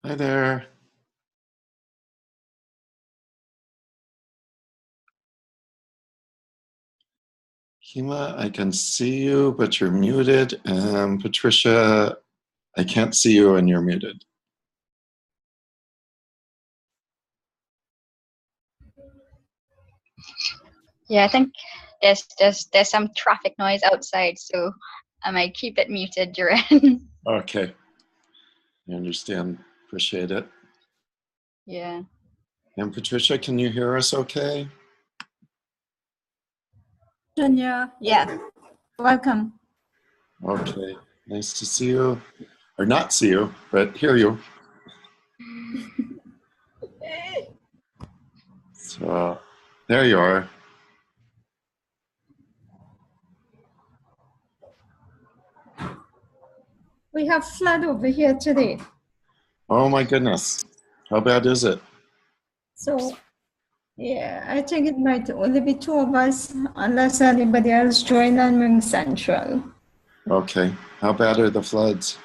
Hi there. Hema, I can see you, but you're muted. And Patricia, I can't see you and you're muted. Yeah, I think there's some traffic noise outside, so I might keep it muted during. Okay. I understand. Appreciate it. Yeah. And Patricia, can you hear us okay? Janya, yeah. Welcome. Okay. Nice to see you. Or not see you, but hear you. So there you are. We have flood over here today. Oh my goodness. How bad is it? So, yeah, I think it might only be two of us unless anybody else join on Ring Central. Okay. How bad are the floods?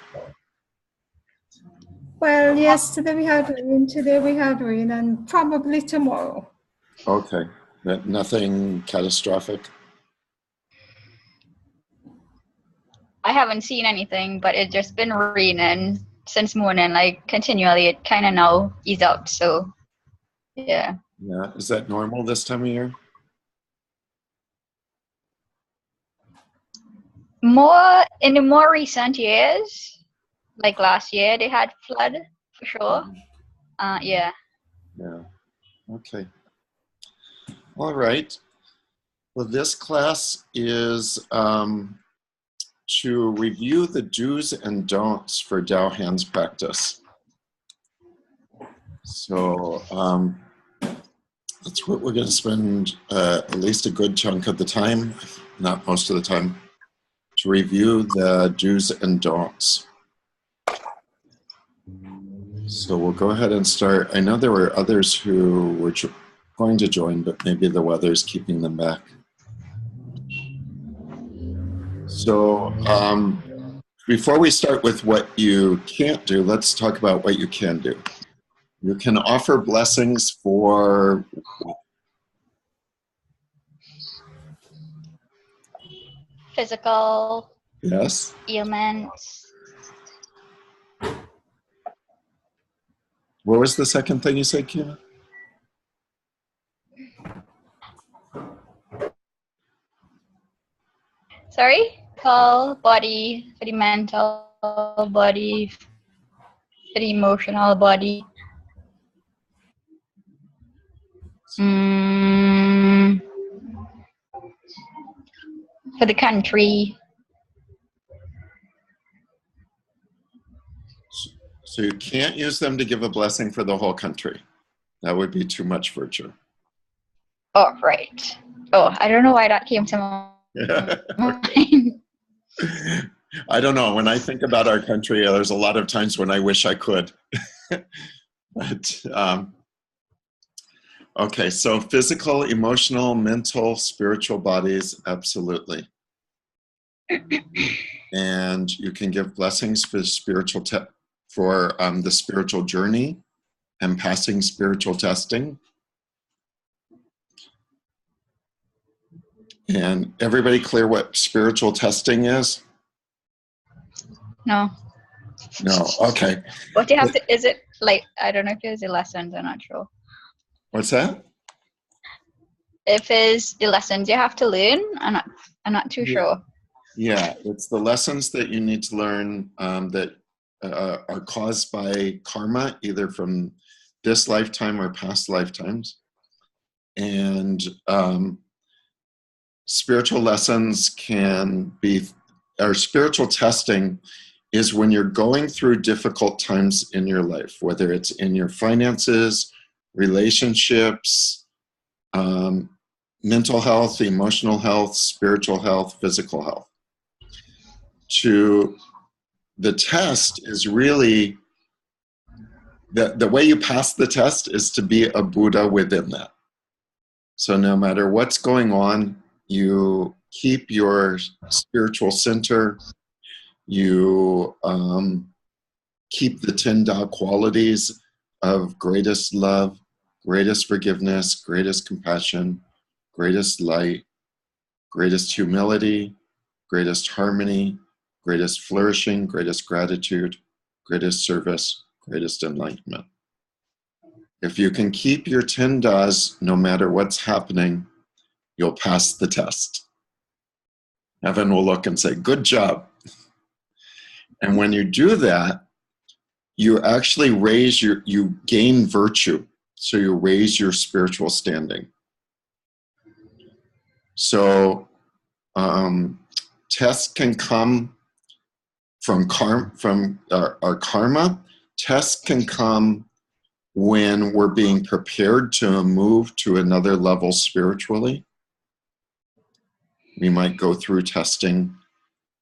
Well, yesterday we had rain, today we had rain, and probably tomorrow. Okay. Nothing catastrophic? I haven't seen anything, but it's just been raining since morning, like continually. It kind of now ease up, so yeah. Yeah. Is that normal this time of year? More in the more recent years, like last year, they had flood for sure. Yeah. Yeah. Okay. All right. Well, this class is to review the do's and don'ts for Dao Hands practice. So that's what we're going to spend at least a good chunk of the time, if not most of the time, to review the do's and don'ts. So we'll go ahead and start. I know there were others who were going to join, but maybe the weather's keeping them back. So before we start with what you can't do, let's talk about what you can do. You can offer blessings for Physical yes. ailments. What was the second thing you said, Kina? Sorry? Physical body, for the mental body, for the emotional body. For the country. So you can't use them to give a blessing for the whole country. That would be too much virtue. Oh, right. Oh, I don't know why that came to mind. I don't know. When I think about our country, there's a lot of times when I wish I could. But okay, so physical, emotional, mental, spiritual bodies, absolutely. And you can give blessings for spiritual for the spiritual journey and passing spiritual testing. And everybody clear what spiritual testing is? No. No, okay. What do you have to, is it like, I don't know if it's the lessons, I'm not sure. What's that? If it's the lessons you have to learn, I'm not too sure. Yeah, it's the lessons that you need to learn that are caused by karma, either from this lifetime or past lifetimes. And spiritual lessons can be, or spiritual testing is when you're going through difficult times in your life, whether it's in your finances, relationships, mental health, emotional health, spiritual health, physical health. The test is really, the way you pass the test is to be a Buddha within that. So no matter what's going on, you keep your spiritual center, you keep the 10 Tao qualities of greatest love, greatest forgiveness, greatest compassion, greatest light, greatest humility, greatest harmony, greatest flourishing, greatest gratitude, greatest service, greatest enlightenment. If you can keep your 10 Das no matter what's happening, you'll pass the test. Heaven will look and say, good job. And when you do that, you actually you gain virtue. So you raise your spiritual standing. So tests can come from our karma. Tests can come when we're being prepared to move to another level spiritually. We might go through testing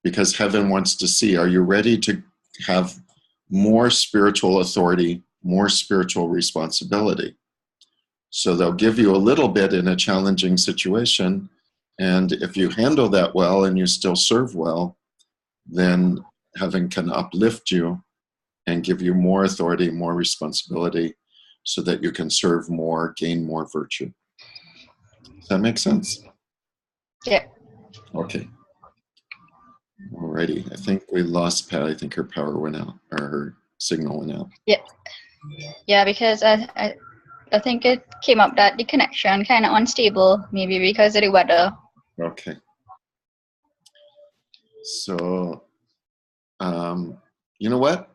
because heaven wants to see, are you ready to have more spiritual authority, more spiritual responsibility? So they'll give you a little bit in a challenging situation, and if you handle that well and you still serve well, then heaven can uplift you and give you more authority, more responsibility, so that you can serve more, gain more virtue. Does that make sense? Yeah. Okay. Alrighty. I think we lost Pat. I think her power went out, or her signal went out. Yeah. Yeah, because I think it came up that the connection kind of unstable, maybe because of the weather. Okay. So, you know what?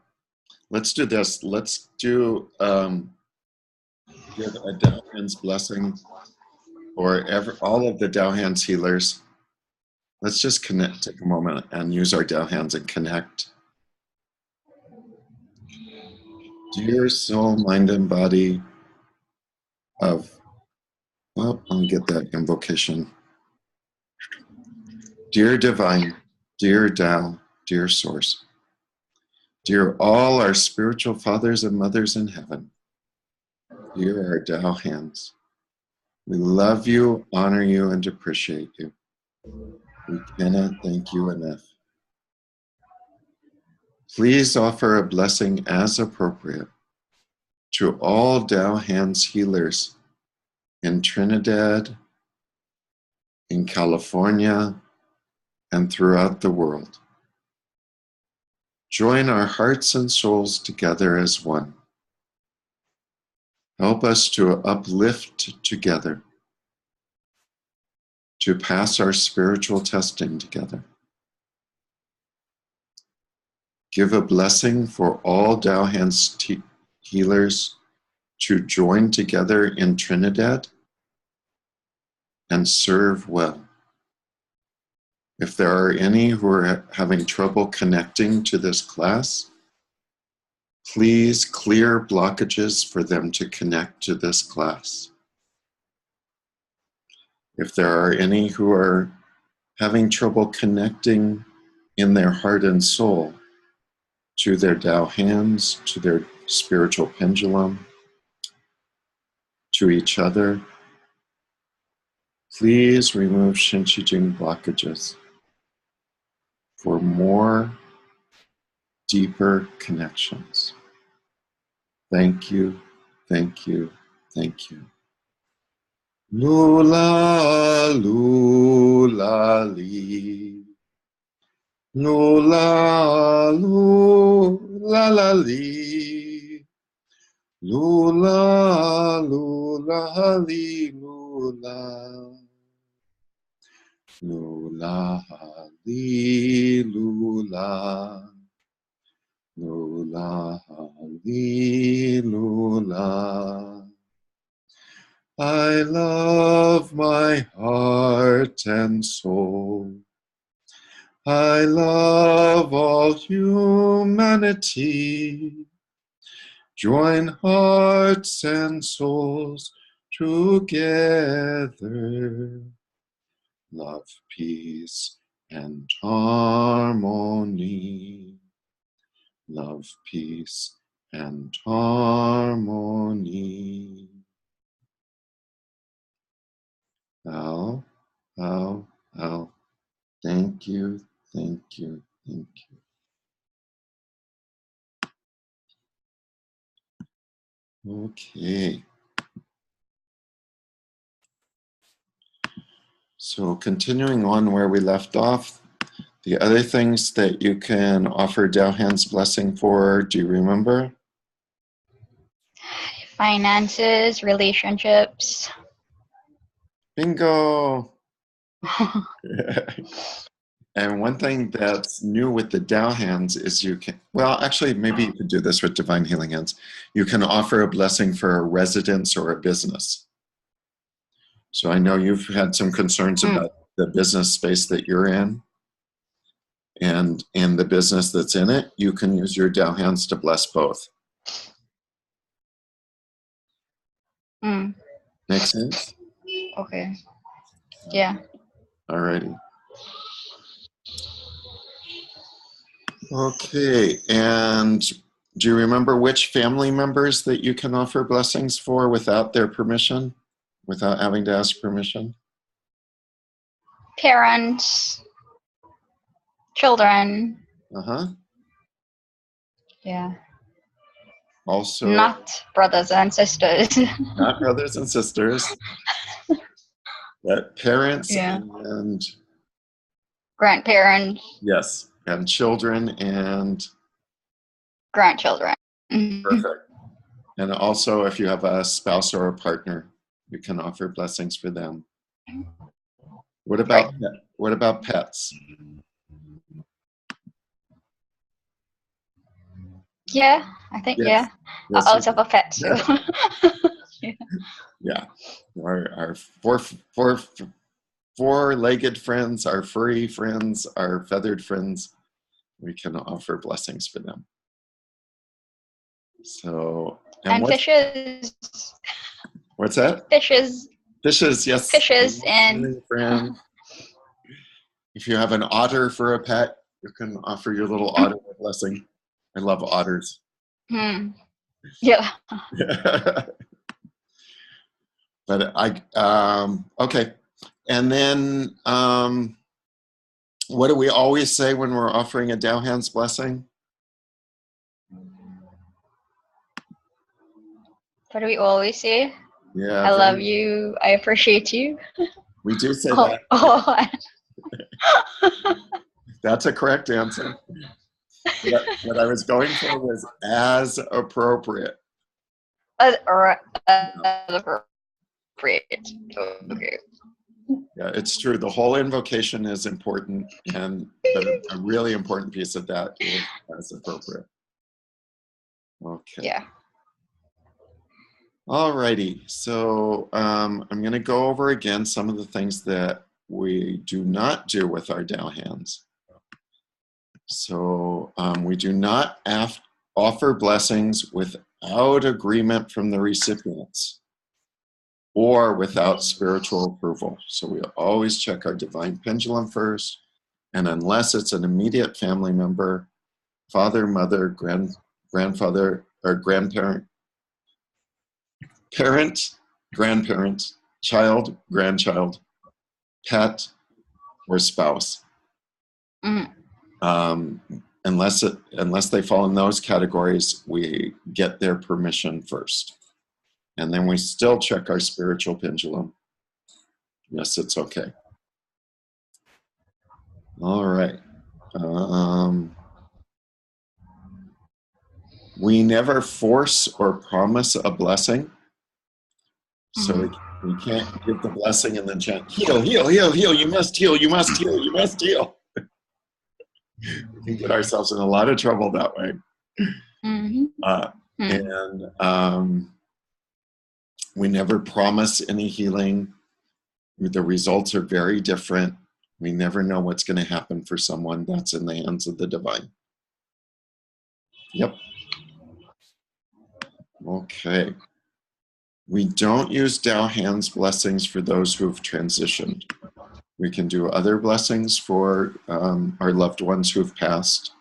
Let's do this. Let's do give a Dao Hands blessing for all of the Dao Hands healers. Let's just connect, take a moment and use our Dao Hands and connect. Dear soul, mind, and body of, well, let me get that invocation. Dear Divine, dear Tao, dear Source, dear all our spiritual fathers and mothers in heaven, dear our Tao Hands, we love you, honor you, and appreciate you. We cannot thank you enough. Please offer a blessing as appropriate to all Tao Hands healers in Trinidad, in California, and throughout the world. Join our hearts and souls together as one. Help us to uplift together, to pass our spiritual testing together. Give a blessing for all Tao Hands healers to join together in Trinidad and serve well. If there are any who are having trouble connecting to this class, please clear blockages for them to connect to this class. If there are any who are having trouble connecting in their heart and soul to their Tao Hands, to their spiritual pendulum, to each other, please remove Shin Qi Jing blockages for more deeper connections. Thank you, thank you, thank you. Lula, lula, li. Lula, lula, la, li. Lula, lula, li, lula. Lula, li, lula. Lula, li, lula. I love my heart and soul. I love all humanity. Join hearts and souls together. Love, peace, and harmony. Love, peace, and harmony. Al, Al, Al. Thank you, thank you, thank you. Okay. So continuing on where we left off, the other things that you can offer Dao-Han's blessing for, do you remember? Finances, relationships. Bingo! And one thing that's new with the Dao Hands is you can, well, actually, maybe you could do this with Divine Healing Hands. You can offer a blessing for a residence or a business. So I know you've had some concerns about the business space that you're in. And in the business that's in it, you can use your Dao Hands to bless both. Make sense? Okay. Yeah. Alrighty. Okay, and do you remember which family members that you can offer blessings for without their permission, without having to ask permission? Parents, children. Uh-huh. Yeah. Also, Not brothers and sisters. not brothers and sisters, but parents and Grandparents. yes, and children and Grandchildren. perfect. And also, if you have a spouse or a partner, you can offer blessings for them. What about pets? Yeah, I think Yes. I also have a pet too. Yeah, our four-legged friends, our furry friends, our feathered friends, we can offer blessings for them. So, and fishes. What's that? Fishes. Fishes, yes. Fishes and friend. If you have an otter for a pet, you can offer your little otter a blessing. I love otters. Yeah. But okay. And then, what do we always say when we're offering a Dao Hands blessing? What do we always say? Yeah. I love you. I appreciate you. We do say that. Oh. That's a correct answer. What I was going for was as appropriate. As appropriate. Okay. Yeah, it's true. The whole invocation is important, but a really important piece of that is as appropriate. Okay. Yeah. Alrighty. So I'm going to go over again some of the things that we do not do with our Dao Hands. So we do not offer blessings without agreement from the recipients or without spiritual approval. So we always check our divine pendulum first, and unless it's an immediate family member, father, mother, grandfather, or grandparent, parent, grandparent, child, grandchild, pet, or spouse. Unless they fall in those categories, we get their permission first. And then we still check our spiritual pendulum. Yes, it's okay. All right. We never force or promise a blessing. So we can't give the blessing and then chant, heal, heal, heal, heal, you must heal, you must heal, you must heal. We can get ourselves in a lot of trouble that way. And we never promise any healing. The results are very different. We never know what's going to happen for someone. That's in the hands of the divine. Yep. Okay. We don't use Dao Hands blessings for those who have transitioned. We can do other blessings for our loved ones who have passed.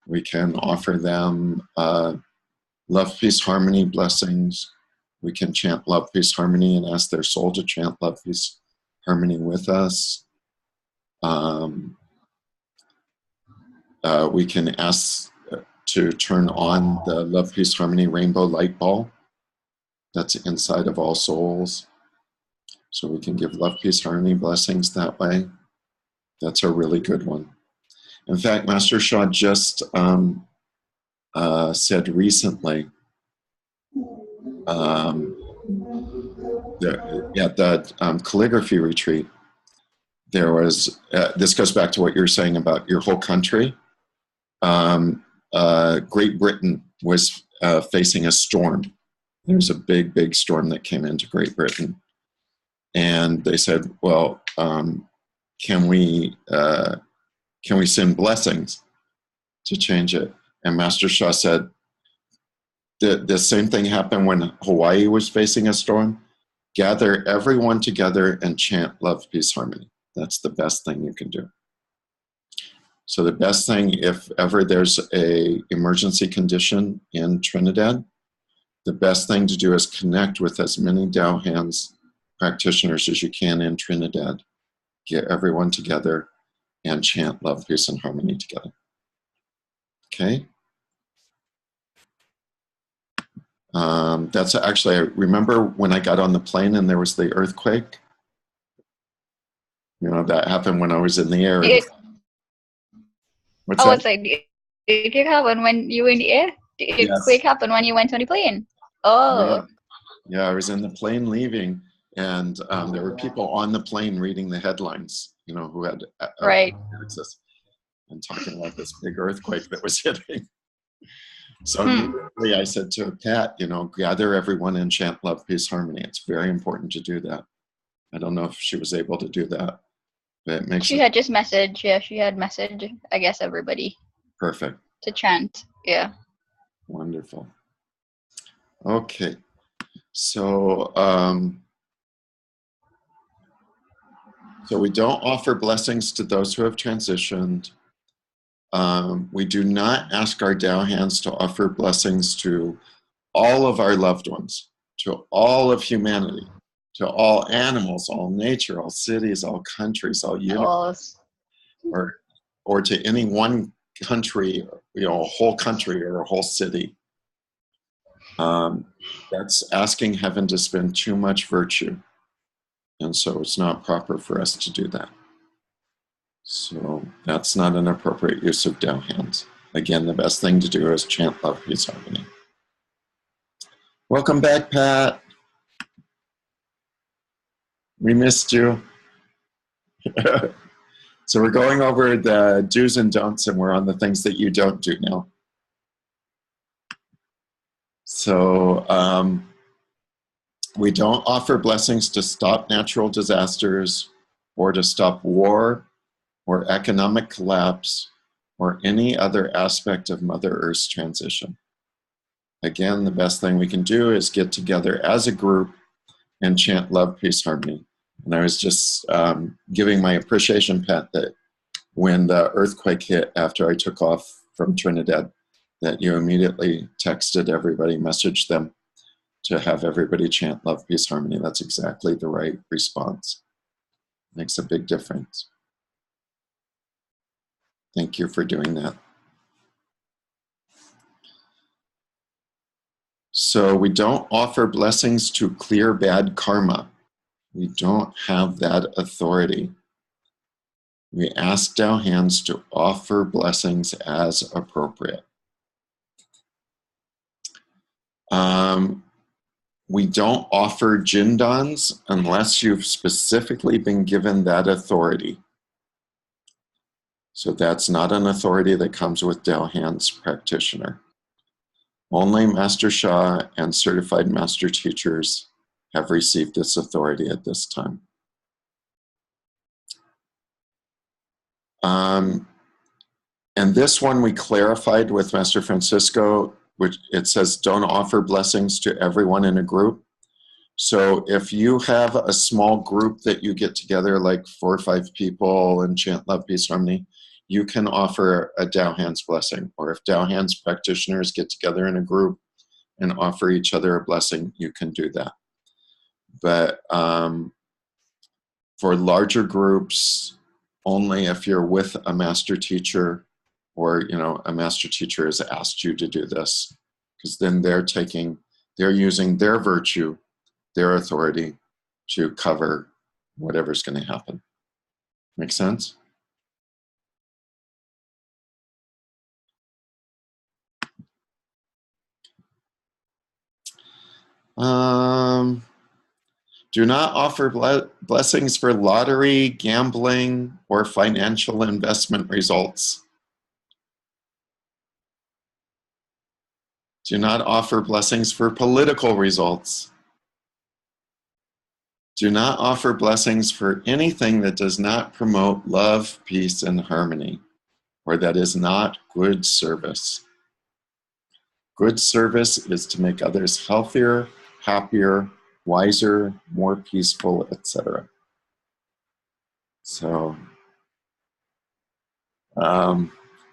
We can offer them love, peace, harmony blessings. We can chant love, peace, harmony and ask their soul to chant love, peace, harmony with us. We can ask to turn on the love, peace, harmony rainbow light ball that's inside of all souls. So we can give love, peace, harmony, blessings that way. That's a really good one. In fact, Master Sha just said recently at the calligraphy retreat, there was, this goes back to what you're saying about your whole country. Great Britain was facing a storm. There was a big, big storm that came into Great Britain. And they said, well, can we send blessings to change it? And Master Sha said, the same thing happened when Hawaii was facing a storm. Gather everyone together and chant love, peace, harmony. That's the best thing you can do. So the best thing, if ever there's a emergency condition in Trinidad, the best thing to do is connect with as many Tao Hands practitioners as you can in Trinidad. Get everyone together and chant love, peace, and harmony together. Okay? That's actually, I remember when I got on the plane and there was the earthquake. You know, that happened when I was in the air. What's that? It's like, did it happen when you were in the air? Did the earthquake happen when you went on the plane? Oh. Yeah, I was in the plane leaving, and there were people on the plane reading the headlines, you know, who had access and talking about this big earthquake that was hitting. So immediately I said to Pat, you know, gather everyone and chant love, peace, harmony. It's very important to do that. I don't know if she was able to do that, but it makes she had just message. Yeah, she had message, I guess, everybody. Perfect. To chant. Yeah. Wonderful. Okay. So, so we don't offer blessings to those who have transitioned. We do not ask our Tao Hands to offer blessings to all of our loved ones, to all of humanity, to all animals, all nature, all cities, all countries, all universe, or to any one country, you know, a whole country or a whole city. That's asking heaven to spend too much virtue. And so it's not proper for us to do that. So that's not an appropriate use of Tao Hands. Again, the best thing to do is chant love, peace, harmony. Welcome back, Pat. We missed you. So we're going over the do's and don'ts, and we're on the things that you don't do now. So we don't offer blessings to stop natural disasters or to stop war or economic collapse or any other aspect of Mother Earth's transition. Again, the best thing we can do is get together as a group and chant love, peace, harmony. And I was just giving my appreciation, Pat, that when the earthquake hit after I took off from Trinidad, that you immediately texted everybody, messaged them to have everybody chant love, peace, harmony. That's exactly the right response. Makes a big difference. Thank you for doing that. So we don't offer blessings to clear bad karma. We don't have that authority. We ask Tao Hands to offer blessings as appropriate. We don't offer jindans unless you've specifically been given that authority. So that's not an authority that comes with Tao Hands practitioner. Only Master Sha and certified master teachers have received this authority at this time. And this one we clarified with Master Francisco, which it says don't offer blessings to everyone in a group. So if you have a small group that you get together, like 4 or 5 people, and chant love, peace, harmony, you can offer a Tao Hands blessing. Or if Tao Hands practitioners get together in a group and offer each other a blessing, you can do that. But for larger groups, only if you're with a master teacher, or, you know, a master teacher has asked you to do this, because then they're taking they're using their virtue, their authority to cover whatever's going to happen. Make sense? Do not offer blessings for lottery, gambling, or financial investment results. Do not offer blessings for political results. Do not offer blessings for anything that does not promote love, peace, and harmony, or that is not good service. Good service is to make others healthier, happier, wiser, more peaceful, etc. So,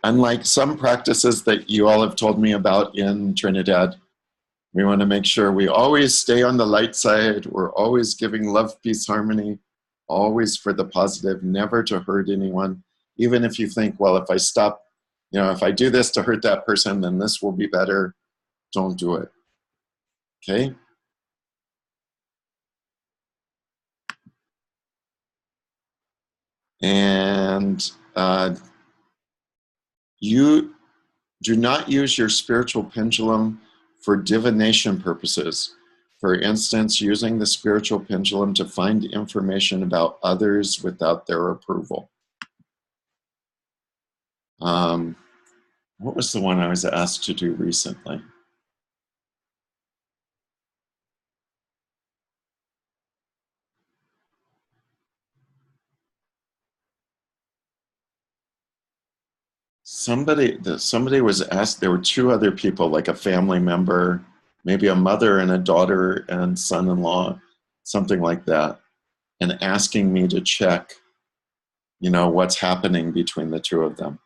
unlike some practices that you all have told me about in Trinidad, we want to make sure we always stay on the light side. We're always giving love, peace, harmony, always for the positive, never to hurt anyone. Even if you think, well, if I stop, if I do this to hurt that person, then this will be better. Don't do it. Okay? And you do not use your spiritual pendulum for divination purposes. For instance, using the spiritual pendulum to find information about others without their approval. What was the one I was asked to do recently? Somebody was asked, there were two other people, like a family member, maybe a mother and a daughter and son-in-law, something like that, and asking me to check, what's happening between the two of them.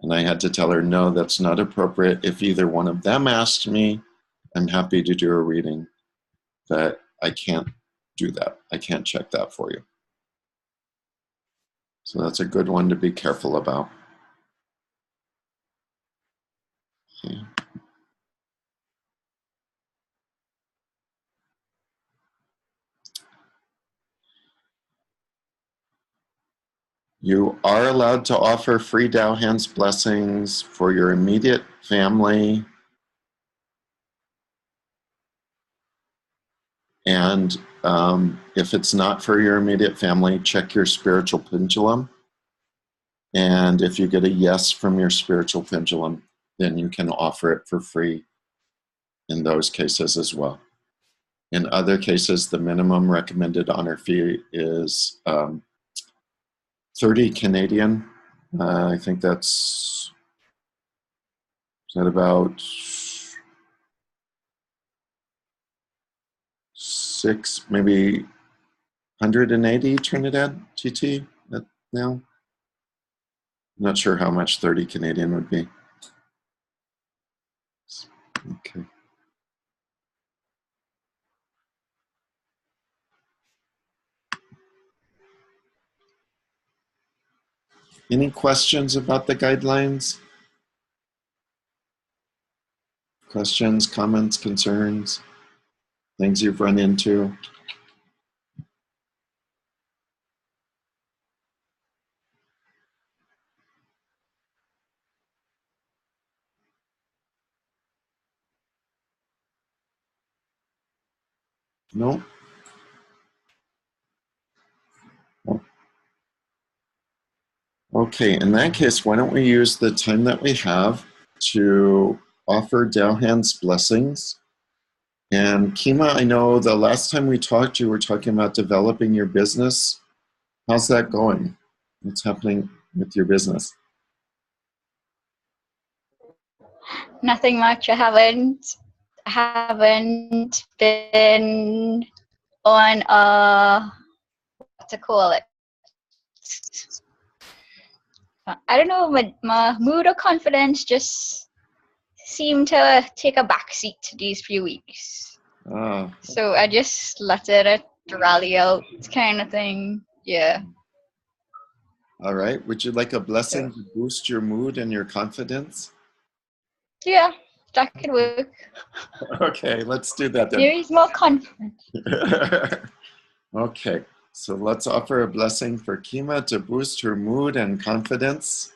And I had to tell her, no, that's not appropriate. If either one of them asked me, I'm happy to do a reading, but I can't do that. I can't check that for you. So that's a good one to be careful about. Okay. You are allowed to offer free Dao Hands blessings for your immediate family and if it's not for your immediate family, check your spiritual pendulum. And if you get a yes from your spiritual pendulum, then you can offer it for free in those cases as well. In other cases, the minimum recommended honor fee is 30 Canadian. I think is that about maybe 180 Trinidad GT now. I'm not sure how much 30 Canadian would be. Okay. Any questions about the guidelines? Questions, comments, concerns, things you've run into? No? Okay, in that case, why don't we use the time that we have to offer Dao Hands blessings. And Kima, I know the last time we talked, you were talking about developing your business. How's that going? What's happening with your business? Nothing much. I haven't been on what to call it. I don't know, my mood or confidence just seemed to take a backseat these few weeks. So I just let it rally out kind of thing. Yeah. All right. Would you like a blessing to boost your mood and your confidence? Yeah, That could work. Okay, let's do that then. Mary's more confident. Okay, so let's offer a blessing for Kima to boost her mood and confidence.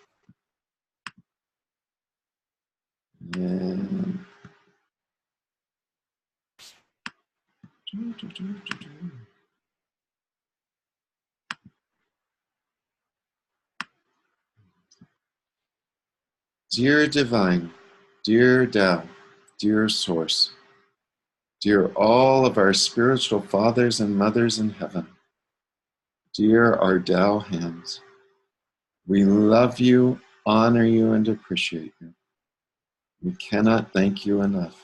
And dear Divine, dear Tao, dear Source, dear all of our spiritual fathers and mothers in heaven, dear our Tao hands, we love you, honor you, and appreciate you. We cannot thank you enough.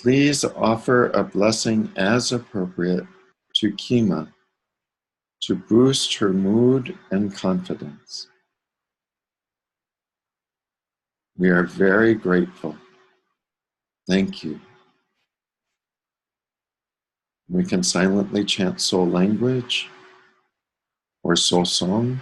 Please offer a blessing as appropriate to Kima to boost her mood and confidence. We are very grateful. Thank you. We can silently chant soul language or soul song.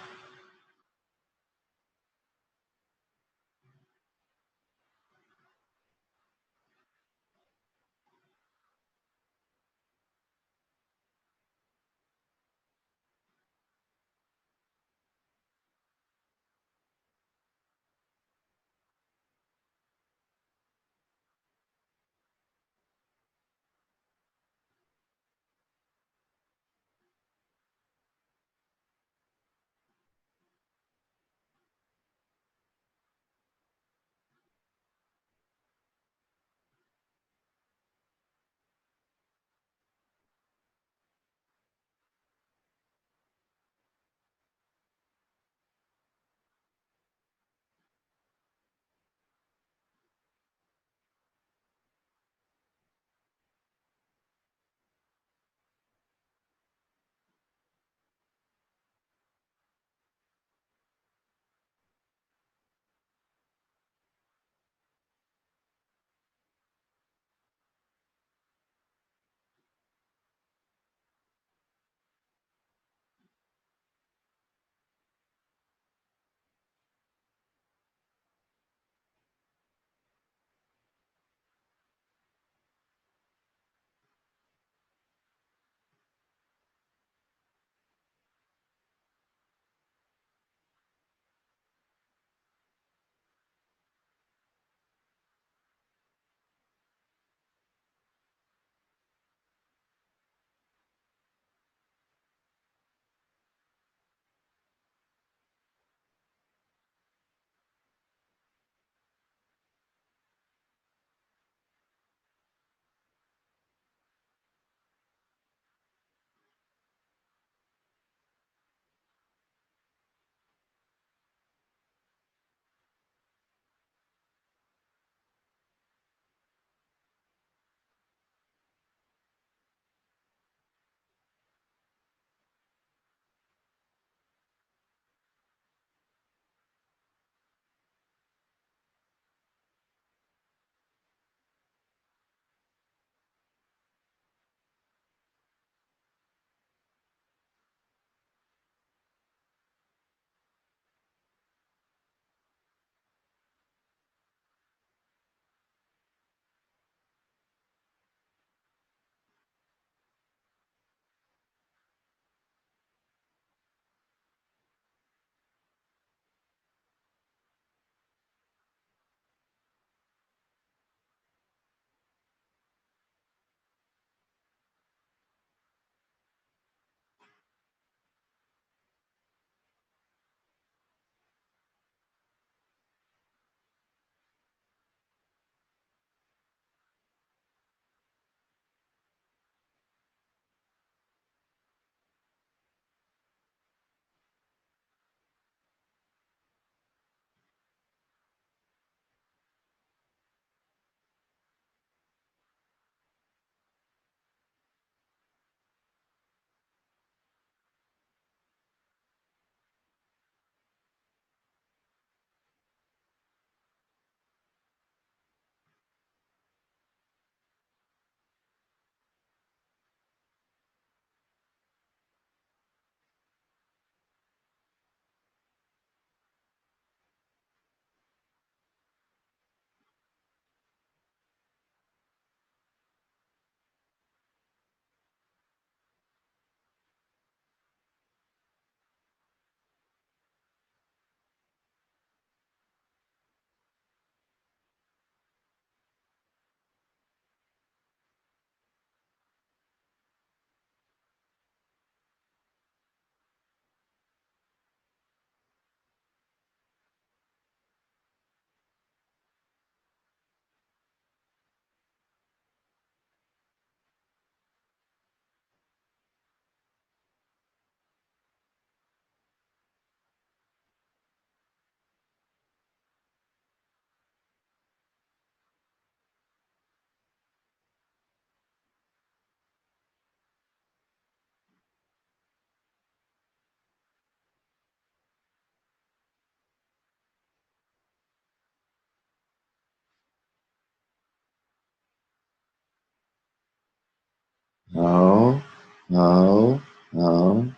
Oh, oh,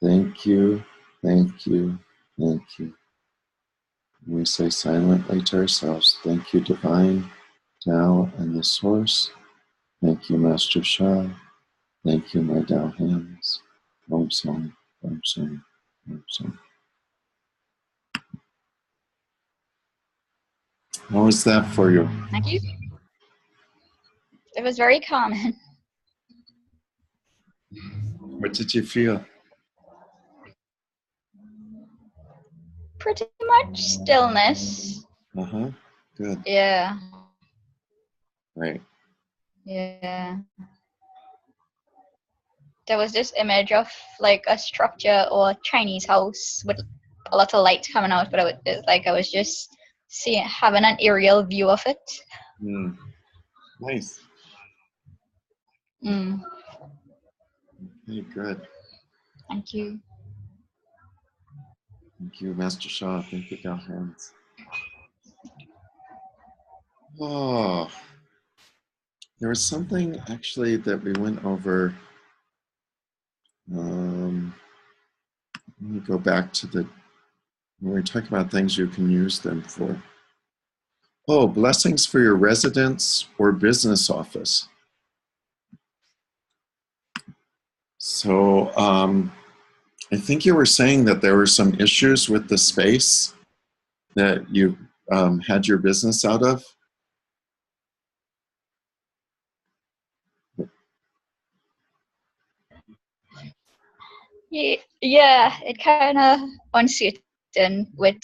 thank you, thank you, thank you. We say silently to ourselves, thank you, Divine, Tao, and the Source. Thank you, Master Sha. Thank you, my Tao hands. Om Som, Om Som, Om Som. How was that for you? Thank you. It was very calming. What did you feel? Pretty much stillness. Good. Yeah. Right. Yeah. There was this image of like a structure or a Chinese house with a lot of light coming out, but it's like I was just having an aerial view of it. Nice. Mm. Okay, good. Thank you. Thank you, Master Sha. Thank you, Tao hands. Oh, there was something actually that we went over. Let me go back to when we talk about things you can use them for. Oh, blessings for your residence or business office. So I think you were saying that there were some issues with the space that you had your business out of. Yeah, it kind of uncertain with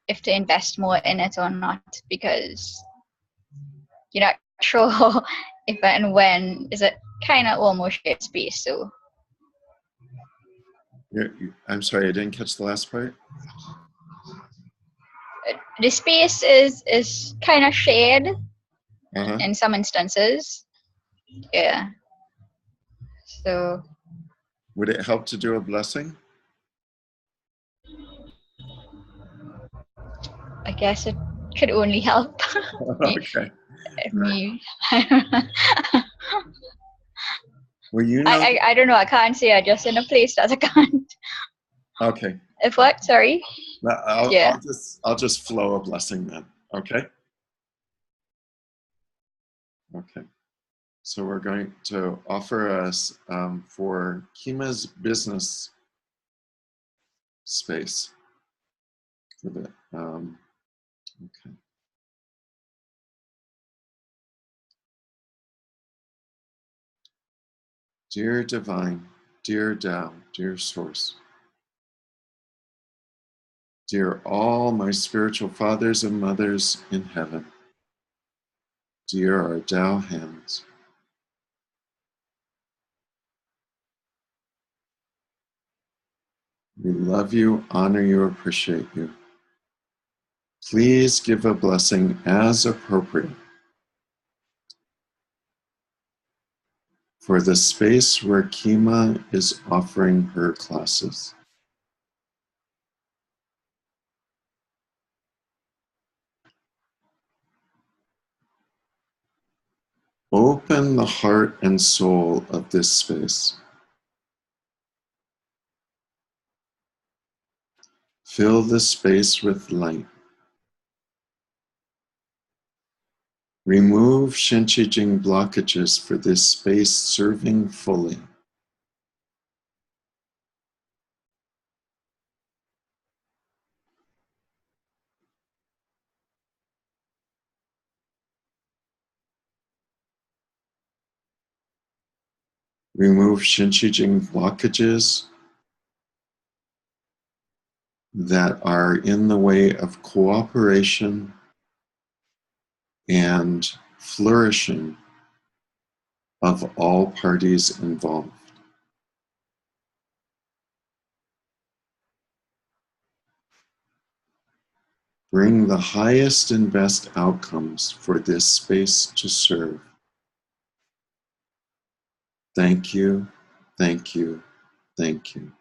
if to invest more in it or not, because you're not sure if and when is it kind of almost shared space. So I'm sorry, I didn't catch the last part. the space is kind of shared in some instances. Yeah. So would it help to do a blessing? I guess it could only help. Okay. Me. Well, you know. I don't know. I can't say. I just in a place that I can't. Okay. If what? Sorry. I'll just flow a blessing then. Okay. Okay. So we're going to offer us for Kima's business space for the okay. Dear Divine, dear Tao, dear Source, dear all my spiritual fathers and mothers in heaven, dear our Tao hands, we love you, honor you, appreciate you. Please give a blessing as appropriate for the space where Kima is offering her classes. Open the heart and soul of this space. Fill the space with light. Remove Shinchi-jing blockages for this space serving fully. Remove Shinchi-jing blockages that are in the way of cooperation and flourishing of all parties involved. Bring the highest and best outcomes for this space to serve. Thank you, thank you, thank you.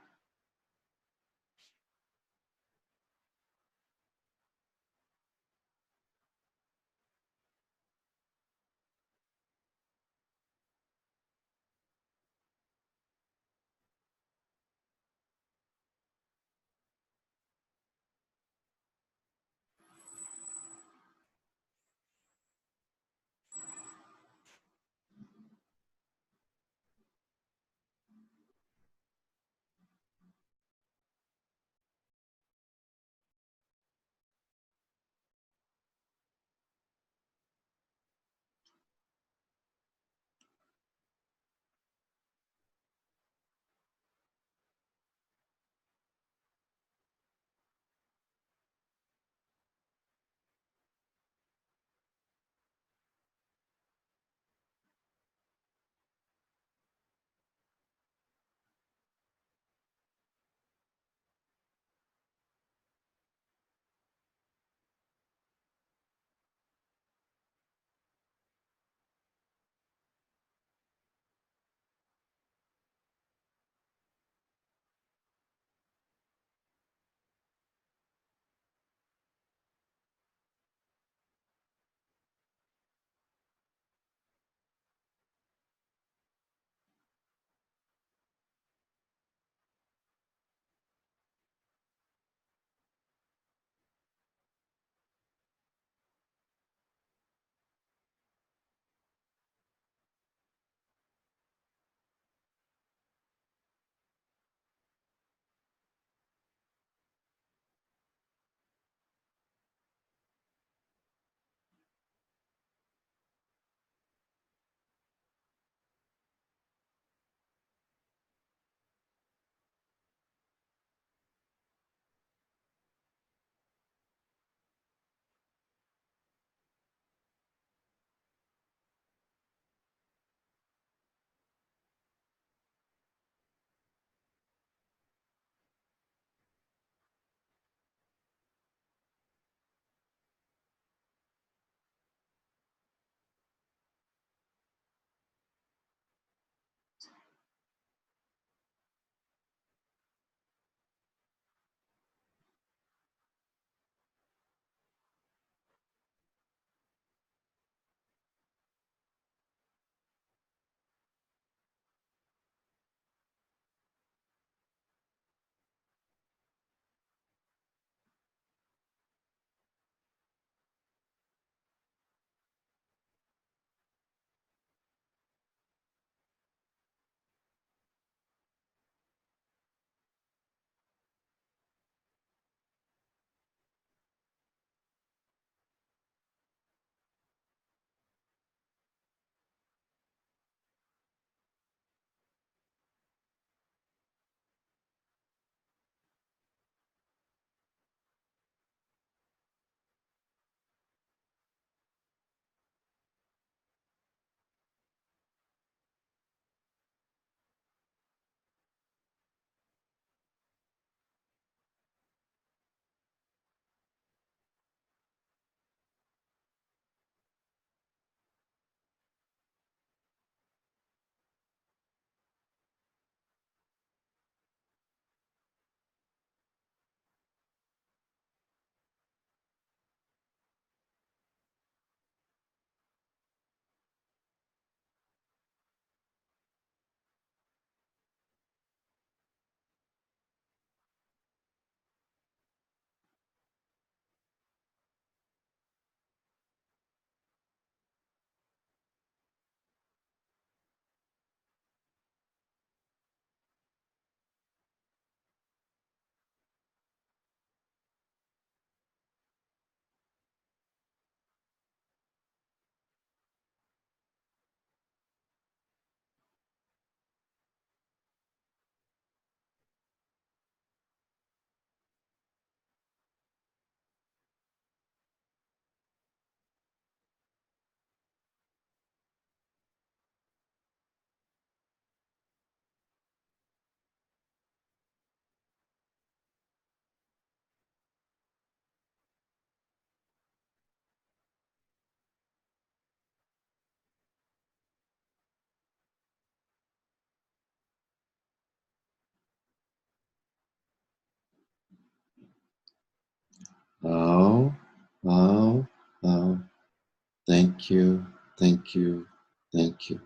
Thank you, thank you, thank you.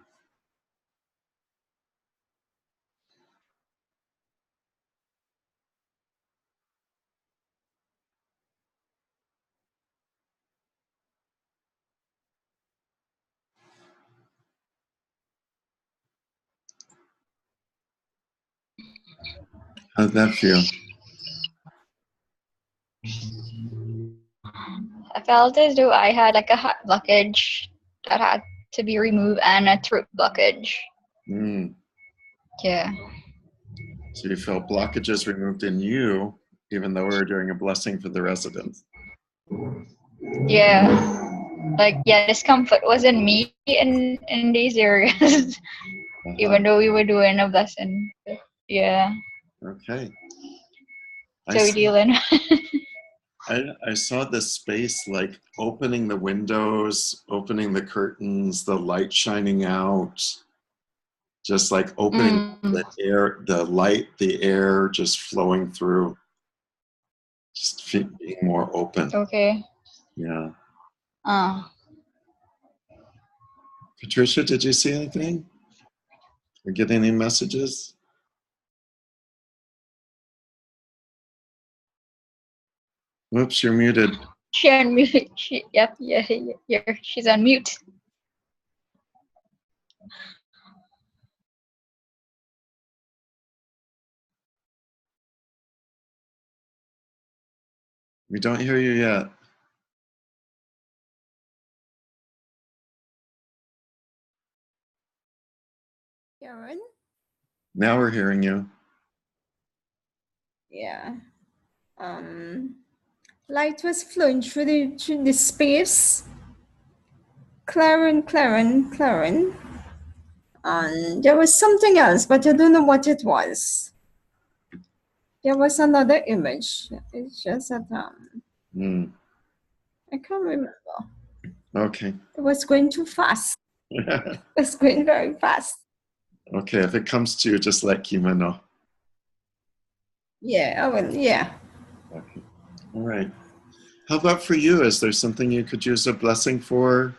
How'd that feel? I felt as though I had like a heart blockage that had to be removed and a throat blockage. Mm. Yeah. So you felt blockages removed in you, even though we were doing a blessing for the residents. Yeah. Like, yeah, discomfort was in me in these areas, even though we were doing a blessing. Yeah. Okay. So dealing. I saw this space like opening the windows, opening the curtains, the light shining out, just like opening the air, the light, the air just flowing through, just being more open. Okay. Yeah. Patricia, did you see anything? Or get any messages? Oops, you're muted. She unmuted. Yep, she's on mute. We don't hear you yet. Karen? Now we're hearing you. Yeah. Light was flowing through the space. Clarin. And there was something else, but I don't know what it was. There was another image. It's just that I can't remember. Okay. It was going too fast. It was going very fast. Okay, if it comes to you, just let Kima know. Yeah, I will, yeah. Okay. All right. How about for you? Is there something you could use a blessing for?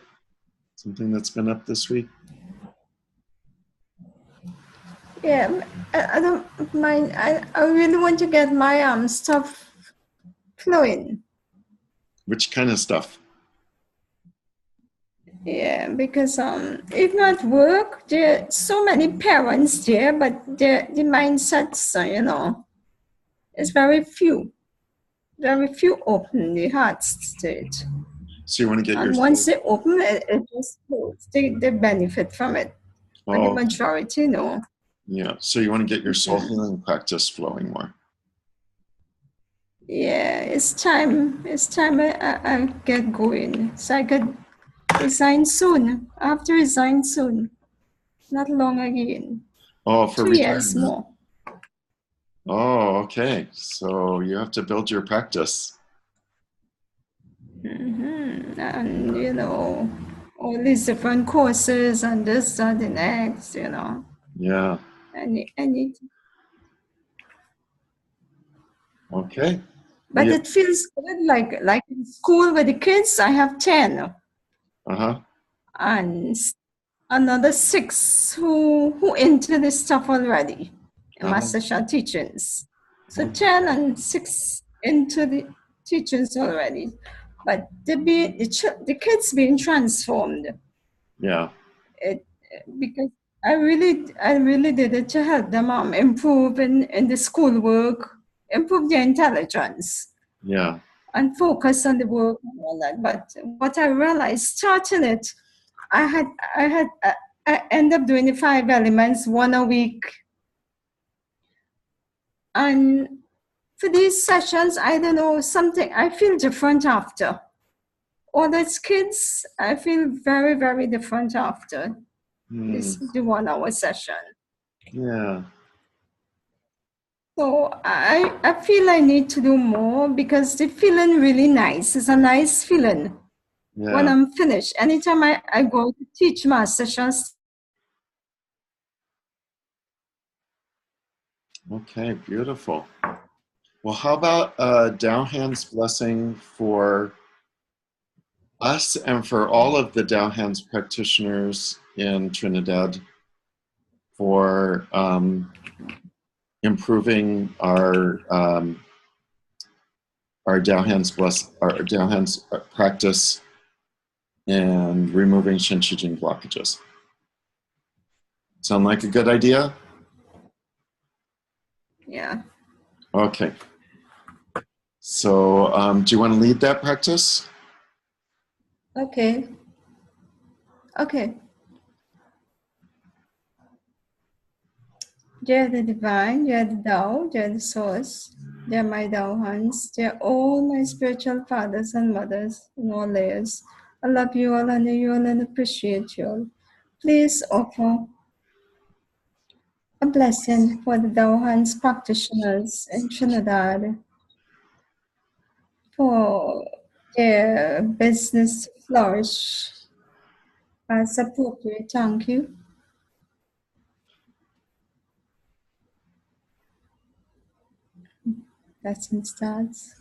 Something that's been up this week? Yeah, I don't mind. I really want to get my stuff flowing. Which kind of stuff? Yeah, because even at work, there are so many parents there, but the mindsets, you know, it's very few open the hearts to it. So you want to get and once they open it, it just goes. They benefit from it. But the majority, no. Yeah, so you want to get your soul healing practice flowing more. Yeah, it's time I get going. So I could resign soon. I have to resign soon. Not long again. Oh, for 2 retirement. years more. Oh, okay. So you have to build your practice. And, you know, all these different courses and this and the next, you know. Yeah. I need to. Okay. But it feels good, like in school with the kids, I have 10. Uh-huh. And another 6 who into this stuff already, Master Sha teachings. So 10 and 6 into the teachings already. But the kids being transformed. Yeah. Because I really did it to help them improve in the schoolwork, improve their intelligence. Yeah. And focus on the work and all that. But what I realized starting it, I ended up doing the 5 elements, 1 a week. And for these sessions, I don't know, something, I feel different after. All those kids, I feel very, very different after the 1 hour session. Yeah. So I feel I need to do more because the feeling really nice. It's a nice feeling. Yeah. When I'm finished. Anytime I go to teach my sessions. Okay, beautiful. Well, how about Dow Hand's blessing for us and for all of the Dao Hands practitioners in Trinidad for improving our Dao Hands practice and removing Shen Qi Jing blockages. Sound like a good idea? Yeah. Okay. So do you want to lead that practice? Okay. Okay. Dear the divine, dear the Tao, dear the source, dear my Tao hands, dear all my spiritual fathers and mothers in all layers. I love you all, honor you all, and appreciate you all. Please offer a blessing for the Tao hands practitioners in Trinidad for their business to flourish as appropriate. Thank you. Lesson starts.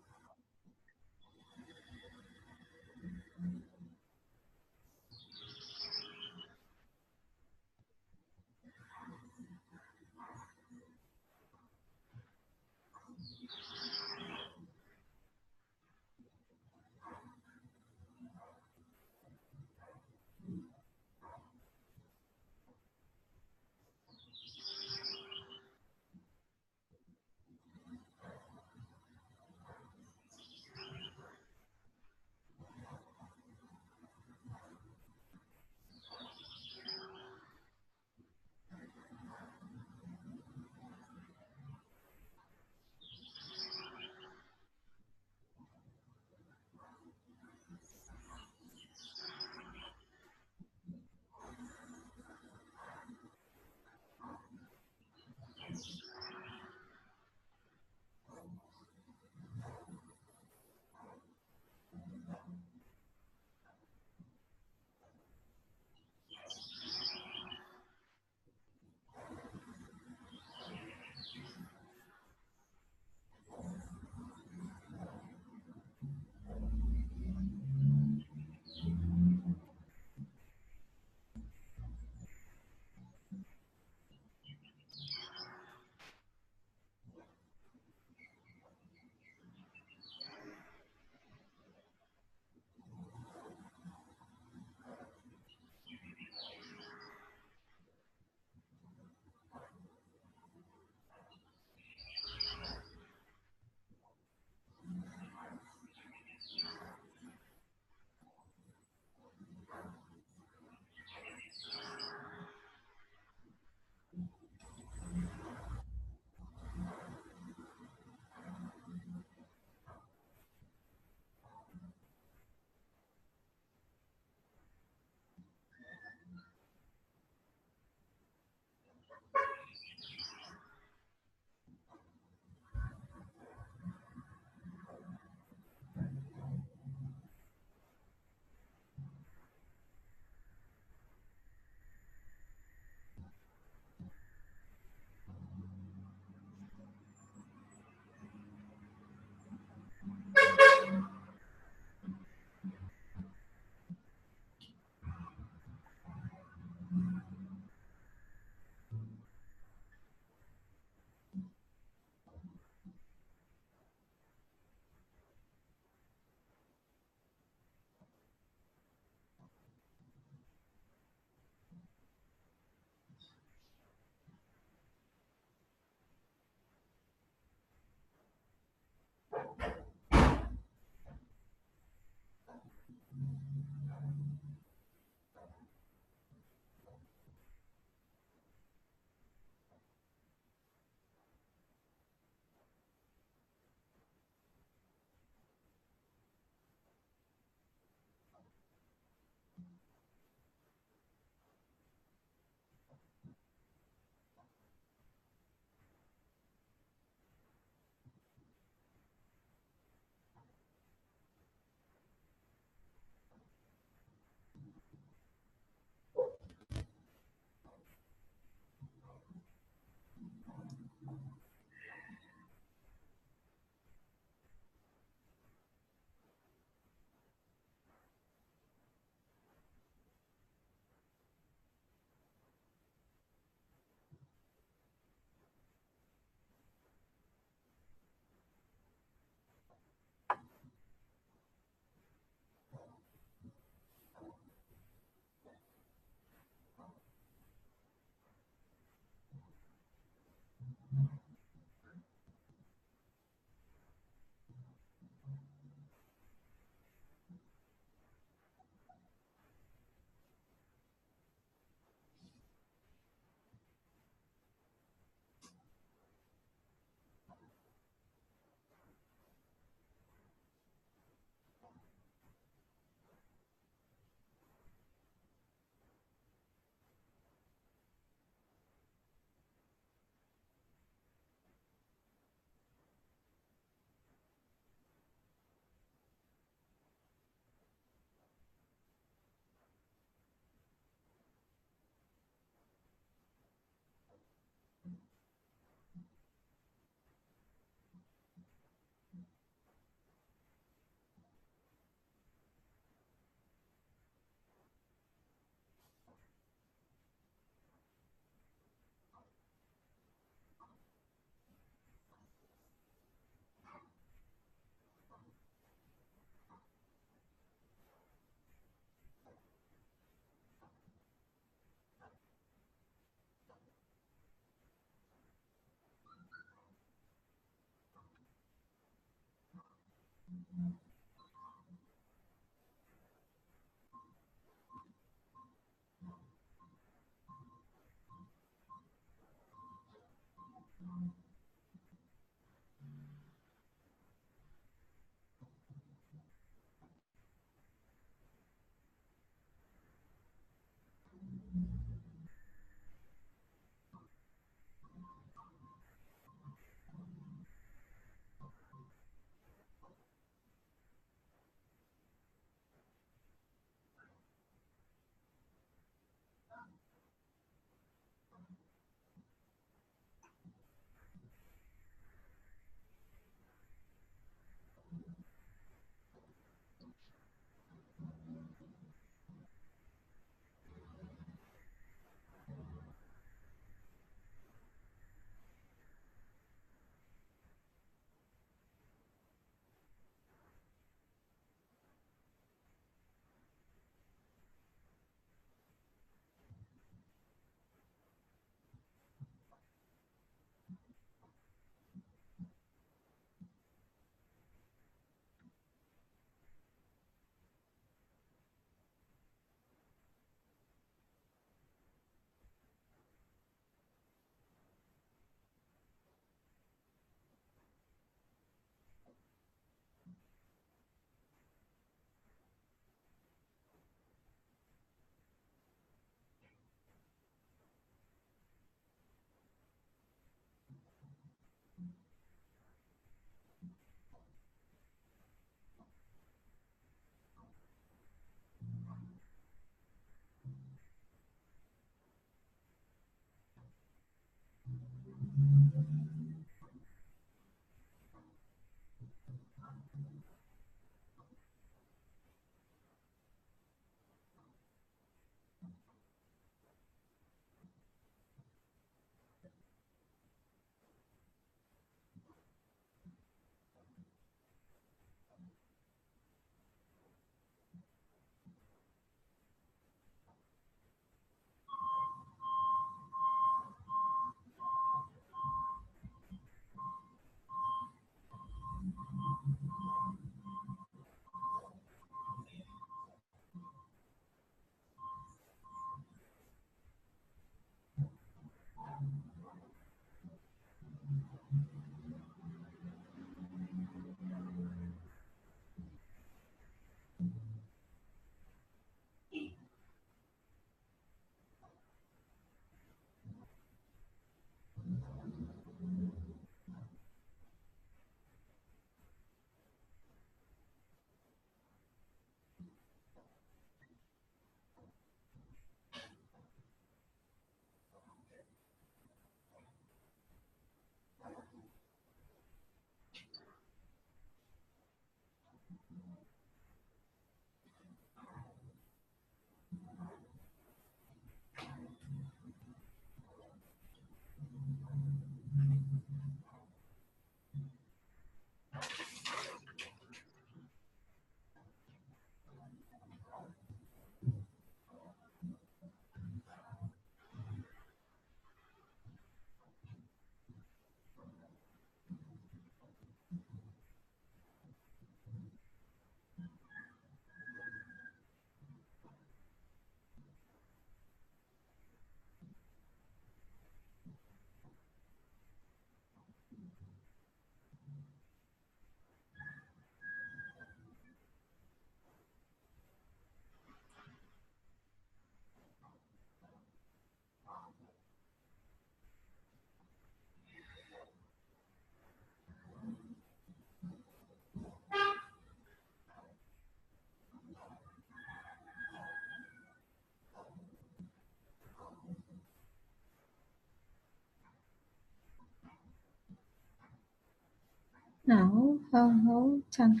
Now, ho, thank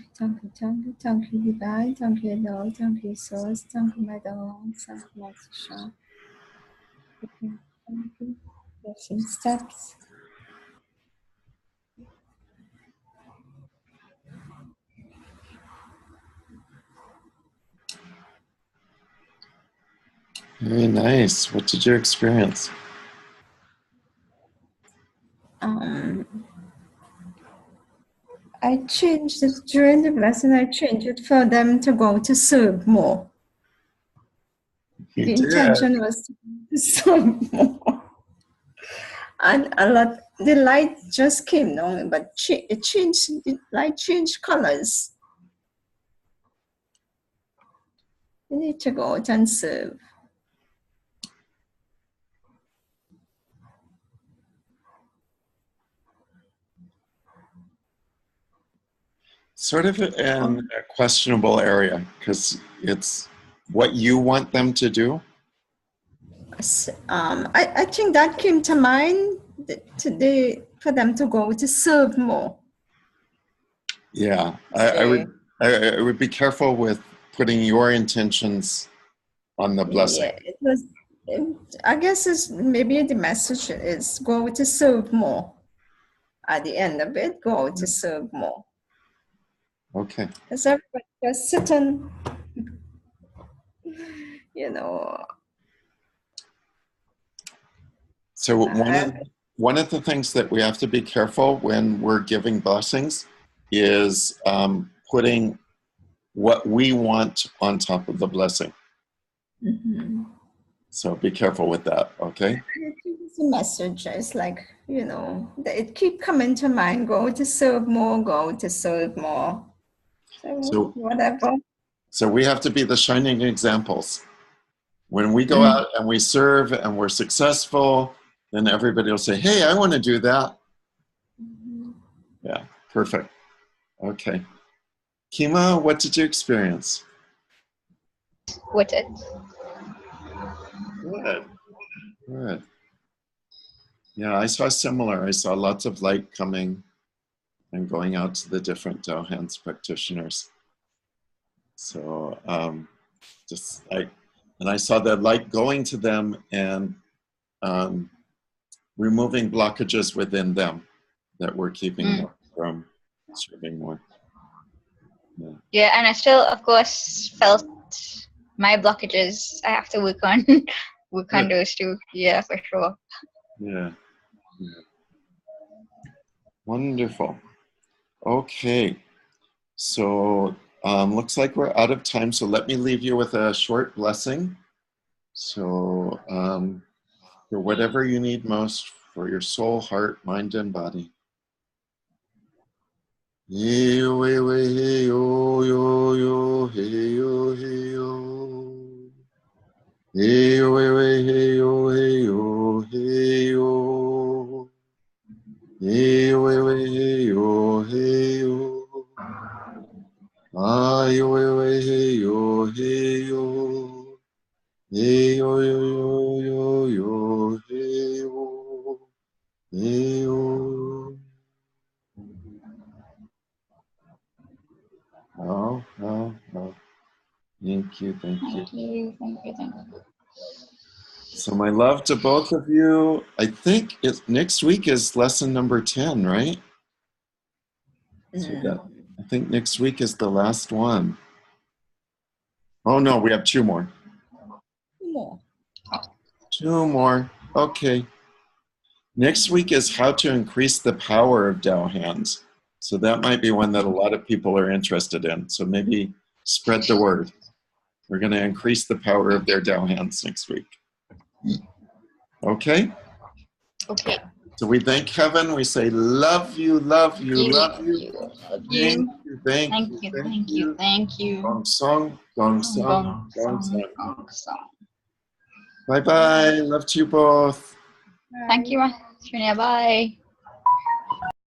you, divine, thank you, Lord, thank you, source, thank you, my dog, thank you, Master Shah. Thank you, blessing steps. Very nice. What did you experience? I changed it during the lesson. I changed it for them to go to serve more. You The did. intention was to serve more. And a lot, the light just came down, but it changed, the light changed colors. You need to go out and serve. Sort of in a questionable area, because it's what you want them to do. I think that came to mind today for them to go to serve more. Yeah, I would be careful with putting your intentions on the blessing. Yeah, it was. I guess it's maybe the message is go to serve more. At the end of it, go to serve more. Okay. Because everybody just sitting, you know. So one of the things that we have to be careful when we're giving blessings is putting what we want on top of the blessing. Mm-hmm. So be careful with that, okay? It's a message. It's like, you know, it keep coming to mind. Go to serve more. Go to serve more. So whatever. So we have to be the shining examples. When we go out and we serve and we're successful, then everybody will say, hey, I want to do that. Mm-hmm. Yeah, perfect. Okay. Kima, what did you experience? With it. Good. Good. Yeah, I saw similar. I saw lots of light coming and going out to the different Tao Hands practitioners. So I saw the light going to them and removing blockages within them that were keeping them from serving more. Yeah, and I still, of course, felt my blockages. I have to work on those too. Yeah, for sure. Yeah. Wonderful. Okay. So looks like we're out of time. So let me leave you with a short blessing. So for whatever you need most, for your soul, heart, mind, and body. Hey yo, hey yo, yo, yo, hey yo, hey yo. Hey yo, hey yo, hey yo, hey yo. Hey yo, hey yo, hey yo. Ah yo, hey yo, hey yo. Hey yo, yo, yo, yo, hey yo. Hey yo. Oh. Thank you. Thank you. So my love to both of you. I think next week is lesson number 10, right? So I think next week is the last one. Oh no, we have 2 more. 2 more. Okay. Next week is how to increase the power of Tao Hands. So that might be one that a lot of people are interested in. So maybe spread the word. We're going to increase the power of their Tao Hands next week. Okay? Okay. So we thank heaven. We say, love you, love you, love you. Thank you. Gong song, gong song, gong song. Bye-bye. Love to you both. Thank you, Shunya. Bye.